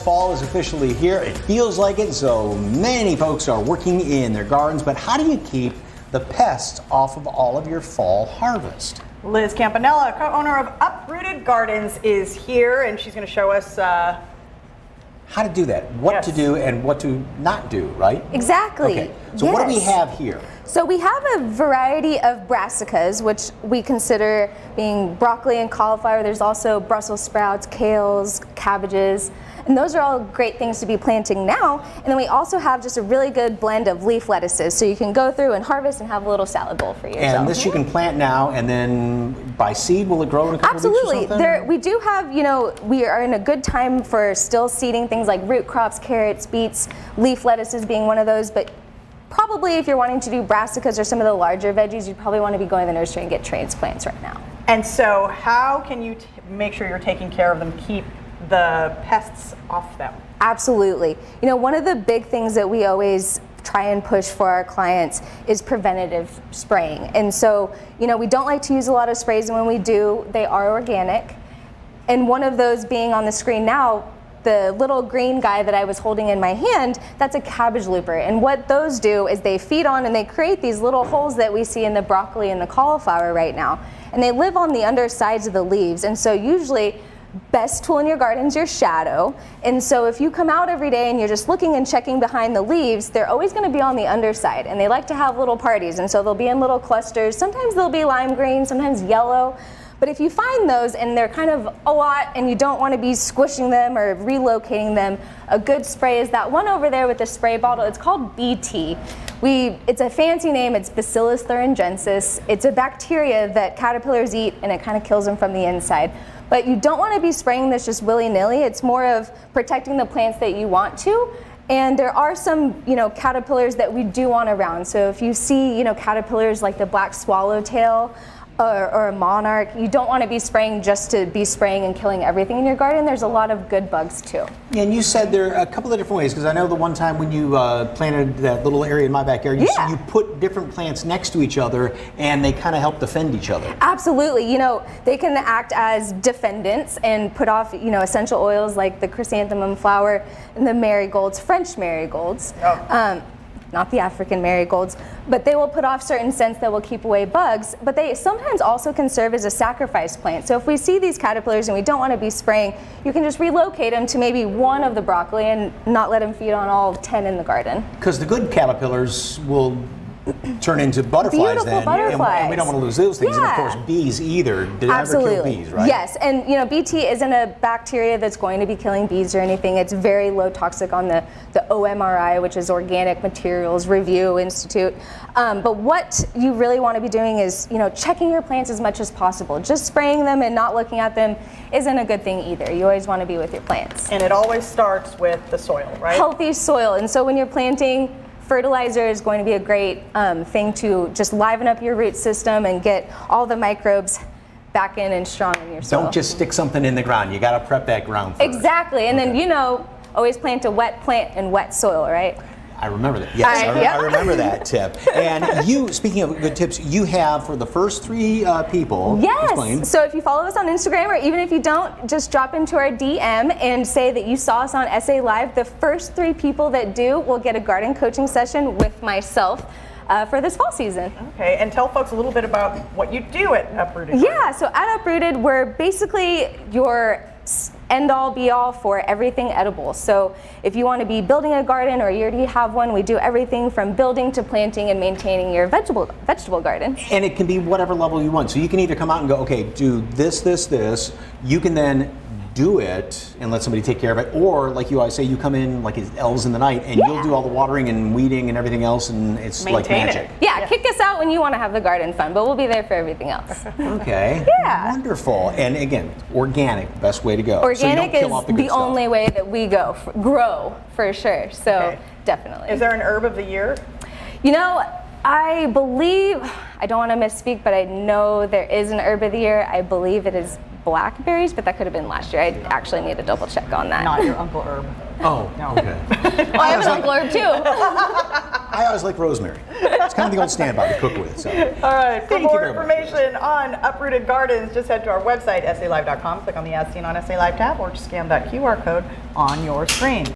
Fall is officially here. It feels like it, so many folks are working in their gardens, but how do you keep the pests off of all of your fall harvest? Liz Campanella, co-owner of Uprooted Gardens, is here, and she's going to show us how to do that, what to do and what to not do, right? Exactly. Okay, so what do we have here? So we have a variety of brassicas, which we consider being broccoli and cauliflower. There's also Brussels sprouts, kales, cabbages, and those are all great things to be planting now. And then we also have just a really good blend of leaf lettuces, so you can go through and harvest and have a little salad bowl for yourself. And this you can plant now, and then by seed, will it grow in a couple of weeks or something? We do have, we are in a good time for still seeding things like root crops, carrots, beets, leaf lettuces being one of those, but probably if you're wanting to do brassicas or some of the larger veggies, you'd probably want to be going to the nursery and get transplants right now. And so how can you make sure you're taking care of them, keep the pests off them? Absolutely. One of the big things that we always try and push for our clients is preventative spraying. And so, we don't like to use a lot of sprays, and when we do, they are organic. And one of those being on the screen now, the little green guy that I was holding in my hand, that's a cabbage looper. And what those do is they feed on and they create these little holes that we see in the broccoli and the cauliflower right now. And they live on the undersides of the leaves. And so usually, best tool in your garden is your shadow. And so if you come out every day and you're just looking and checking behind the leaves, they're always going to be on the underside. And they like to have little parties. And so they'll be in little clusters. Sometimes they'll be lime green, sometimes yellow. But if you find those and they're kind of a lot and you don't want to be squishing them or relocating them, a good spray is that one over there with the spray bottle. It's called BT. It's a fancy name. It's Bacillus thuringiensis. It's a bacteria that caterpillars eat, and it kind of kills them from the inside. But you don't want to be spraying this just willy-nilly. It's more of protecting the plants that you want to. And there are some, caterpillars that we do want around. So if you see, caterpillars like the black swallowtail, or a monarch, you don't want to be spraying just to be spraying and killing everything in your garden. There's a lot of good bugs too. And you said there are a couple of different ways, because I know the one time when you planted that little area in my backyard, you put different plants next to each other and they kind of help defend each other. Absolutely. They can act as defendants and put off, essential oils like the chrysanthemum flower and the marigolds, French marigolds. Oh. Not the African marigolds, but they will put off certain scents that will keep away bugs, but they sometimes also can serve as a sacrifice plant. So if we see these caterpillars and we don't want to be spraying, you can just relocate them to maybe one of the broccoli and not let them feed on all 10 in the garden. Because the good caterpillars will turn into butterflies. Beautiful butterflies. And we don't want to lose those things. Yeah. And of course, bees either. Did it Absolutely. ever kill bees, right? Yes, and BT isn't a bacteria that's going to be killing bees or anything. It's very low toxic on the OMRI, which is Organic Materials Review Institute. But what you really want to be doing is, checking your plants as much as possible. Just spraying them and not looking at them isn't a good thing either. You always want to be with your plants. And it always starts with the soil, right? Healthy soil. And so when you're planting, fertilizer is going to be a great thing to just liven up your root system and get all the microbes back in and strong in your soil. Don't just stick something in the ground. You got to prep that ground first. Exactly. And then, always plant a wet plant in wet soil, right? I remember that. Yes, I remember that tip. And you, speaking of good tips, you have for the first three people. Yes. Explain. So if you follow us on Instagram, or even if you don't, just drop into our DM and say that you saw us on SA Live. The first three people that do will get a garden coaching session with myself for this fall season. Okay, and tell folks a little bit about what you do at Uprooted. Yeah, so at Uprooted, we're basically your end-all be-all for everything edible. So if you want to be building a garden or you already have one, we do everything from building to planting and maintaining your vegetable garden. And it can be whatever level you want. So you can either come out and go, okay, do this, this, this. You can then do it and let somebody take care of it, or like you always say, you come in like it's elves in the night and you'll do all the watering and weeding and everything else, and it's like magic. Yeah, kick us out when you want to have the garden fun, but we'll be there for everything else. Okay. Yeah. Wonderful. And again, organic, best way to go. Organic so is the only way that we grow for sure. So definitely. Is there an herb of the year? I believe, I don't want to misspeak, but I know there is an herb of the year. I believe it is blackberries, but that could have been last year. I actually need to double check on that. Not your Uncle Herb. Oh, no. Okay. Well, I have an Uncle Herb too. I always like rosemary. It's kind of the old standby to cook with. So. All right. For Thank you more very much. information on Uprooted Gardens, just head to our website, salive.com, click on the As Seen on SA Live tab, or just scan that QR code on your screen.